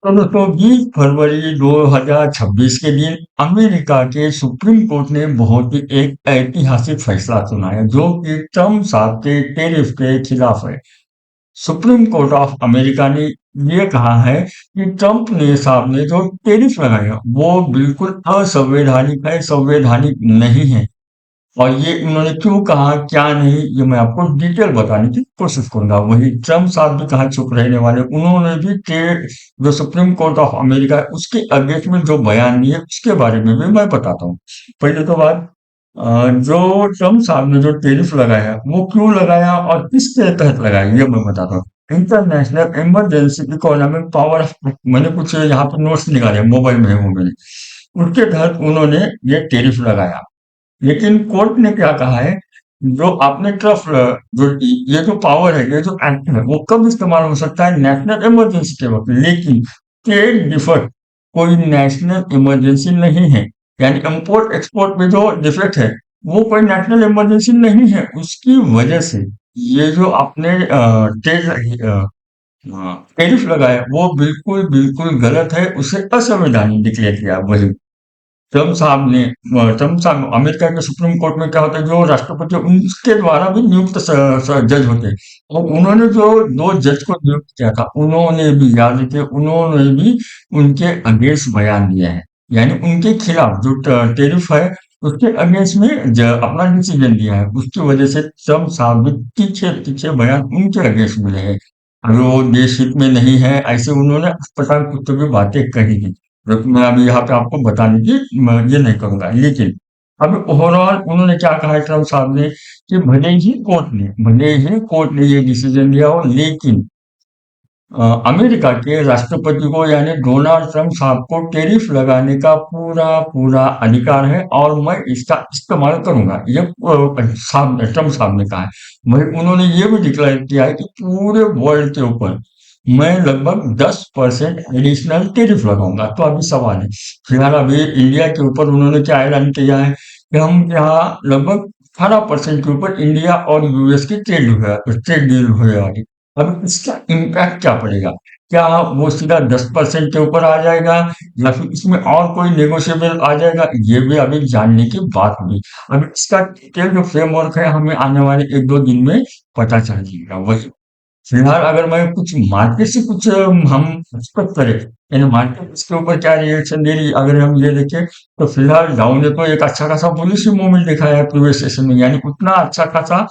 तो दोस्तों 20 फरवरी 2026 के दिन अमेरिका के सुप्रीम कोर्ट ने बहुत ही एक ऐतिहासिक फैसला सुनाया जो कि ट्रम्प साहब के टैरिफ के खिलाफ है। सुप्रीम कोर्ट ऑफ अमेरिका ने ये कहा है कि ट्रम्प ने साहब ने जो टैरिफ लगाया वो बिल्कुल असंवैधानिक है, संवैधानिक नहीं है। और ये उन्होंने क्यों कहा, क्या नहीं, ये मैं आपको डिटेल बताने की कोशिश करूंगा। वही ट्रम्प साहब भी कहा चुप रहने वाले, उन्होंने भी जो सुप्रीम कोर्ट ऑफ अमेरिका है उसके अगेंस्ट में जो बयान दिए उसके बारे में भी मैं बताता हूँ। पहले तो बात, जो ट्रम्प साहब ने जो टैरिफ लगाया वो क्यों लगाया और किसके तहत लगाया ये मैं बताता हूँ। इंटरनेशनल इमरजेंसी इकोनॉमिक पावर, मैंने कुछ यहाँ पे नोट्स निकाले, मोबाइल में है वो मेरे, उसके तहत उन्होंने ये टैरिफ लगाया। लेकिन कोर्ट ने क्या कहा है, जो आपने ट्रफ जो ये जो पावर है, ये जो एक्ट है, वो कब इस्तेमाल हो सकता है? नेशनल इमरजेंसी के वक्त। लेकिन ट्रेड डिफेक्ट कोई नेशनल इमरजेंसी नहीं है, यानी इंपोर्ट एक्सपोर्ट में जो डिफेक्ट है वो कोई नेशनल इमरजेंसी नहीं है। उसकी वजह से ये जो आपने ट्रेड टैरिफ लगाया वो बिल्कुल बिल्कुल गलत है, उसे असंवैधानिक डिक्लेयर किया। वही ट्रम्प साहब अमेरिका के सुप्रीम कोर्ट में क्या होता है, जो राष्ट्रपति है, उनके द्वारा भी नियुक्त जज होते हैं। और उन्होंने जो दो जज को नियुक्त किया था, उन्होंने भी याद रखिए, उन्होंने भी उनके अगेंस्ट बयान दिया है, यानी उनके खिलाफ जो टेरिफ है उसके अगेंस्ट में अपना डिसीजन दिया है। उसकी वजह से ट्रम्प साहब भी तीखे तीखे बयान उनके अगेंस्ट मिले हैं। अगर वो देश हित में नहीं है, ऐसे उन्होंने अस्पताल कुछ भी बातें कही थी, जो कि मैं अभी यहाँ पे आपको बताने की ये नहीं करूंगा। लेकिन अब ओवरऑल उन्होंने क्या कहा है ट्रम्प साहब ने, कि भले ही कोर्ट ने ये डिसीजन लिया हो, लेकिन अमेरिका के राष्ट्रपति को यानी डोनाल्ड ट्रम्प साहब को टैरिफ लगाने का पूरा पूरा अधिकार है और मैं इसका इस्तेमाल करूंगा, ये ट्रम्प साहब ने कहा है। वही उन्होंने ये भी डिक्लेयर किया है कि पूरे वर्ल्ड के ऊपर मैं लगभग 10% एडिशनल टैरिफ लगाऊंगा। तो अभी सवाल है, फिलहाल अभी इंडिया के ऊपर उन्होंने क्या ऐलान किया है कि हम यहाँ लगभग 18% के ऊपर इंडिया और यूएस की ट्रेड डील हुए वाली। अब इसका इम्पैक्ट क्या पड़ेगा? क्या वो सीधा 10% के ऊपर आ जाएगा या फिर इसमें और कोई नेगोशिएबल आ जाएगा? ये भी अभी जानने की बात होगी। अब इसका डिटेल जो फ्रेमवर्क है हमें आने वाले 1-2 दिन में पता चल जाएगा। वही फिलहाल अगर मैं कुछ मार्केट से कुछ हम एक्सपेक्ट करें, यानी मार्केट इसके ऊपर क्या रिएक्शन दे रही है, अगर हम ये देखें तो फिलहाल डाउ ने तो एक अच्छा खासा बुलिश मूवमेंट दिखाया है प्रीवियस सेशन में, यानी उतना अच्छा खासा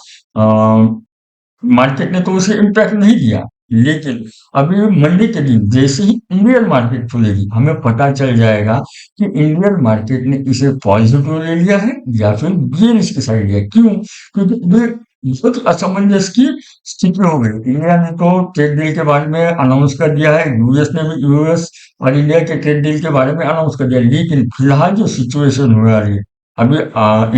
मार्केट ने तो उसे इम्पैक्ट नहीं दिया। लेकिन अभी मंडे के दिन जैसे ही इंडियन मार्केट खुलेगी हमें पता चल जाएगा कि इंडियन मार्केट ने इसे पॉजिटिव ले लिया है या फिर बेरिश की साइड लिया। क्यों? क्योंकि बहुत असमंजस की स्थिति हो गई। इंडिया ने तो ट्रेड डील के बारे में अनाउंस कर दिया है, यूएस ने भी यूएस और इंडिया के ट्रेड डील के बारे में अनाउंस कर दिया, लेकिन फिलहाल जो सिचुएशन हो रही है अभी,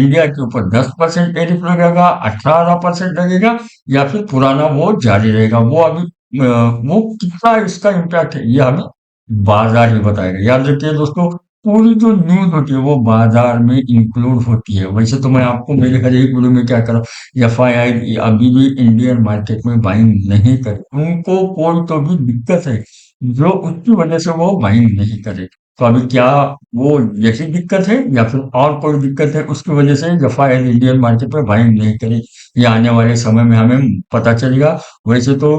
इंडिया के ऊपर 10% टैरिफ लगेगा, 18% लगेगा, या फिर पुराना वो जारी रहेगा। वो अभी वो कितना इसका इम्पैक्ट है ये हमें बाजार ही बताएगा। याद रखिए दोस्तों, पूरी जो न्यूज होती है वो बाजार में इंक्लूड होती है। वैसे तो मैं आपको मेरे हर एक वीडियो में क्या करा, एफआईआई अभी भी इंडियन मार्केट में बाइंग नहीं करे, उनको कोई तो भी दिक्कत है जो उसकी वजह से वो बाइंग नहीं करे। तो अभी क्या वो यही दिक्कत है या फिर और कोई दिक्कत है उसकी वजह से एफआईआई इंडियन मार्केट में बाइंग नहीं करे, ये आने वाले समय में हमें पता चलेगा। वैसे तो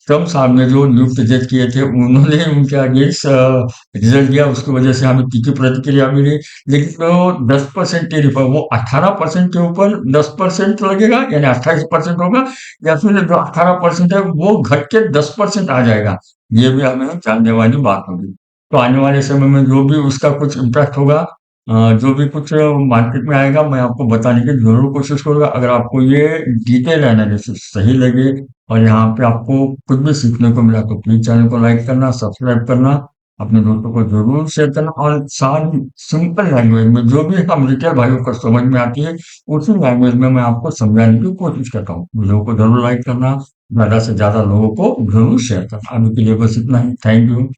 ट्रम्प साहब ने जो नियुक्त जज किए थे उन्होंने उनके अगेंस्ट रिजल्ट दिया, उसकी वजह से हमें तीखी प्रतिक्रिया मिली। लेकिन जो 10% टेरिफ है वो 18% के ऊपर 10% लगेगा, यानी 28% होगा, या फिर जो 18% है वो घट के 10% आ जाएगा, ये भी हमें जानने वाली बात होगी। तो आने वाले समय में जो भी उसका कुछ इम्पैक्ट होगा, जो भी कुछ मार्केट में आएगा, मैं आपको बताने की जरूर कोशिश करूंगा। अगर आपको ये डिटेल एनालिसिस सही लगे और यहाँ पे आपको कुछ भी सीखने को मिला तो प्लीज चैनल को लाइक करना, सब्सक्राइब करना, अपने दोस्तों को जरूर शेयर करना, और सारी सिंपल लैंग्वेज में जो भी हम रिटेल भाइयों को समझ में आती है उसी लैंग्वेज में मैं आपको समझाने की कोशिश करता हूँ। वीडियो को जरूर लाइक करना, ज्यादा से ज्यादा लोगों को जरूर शेयर करना। अभी के लिए बस इतना ही। Thank you.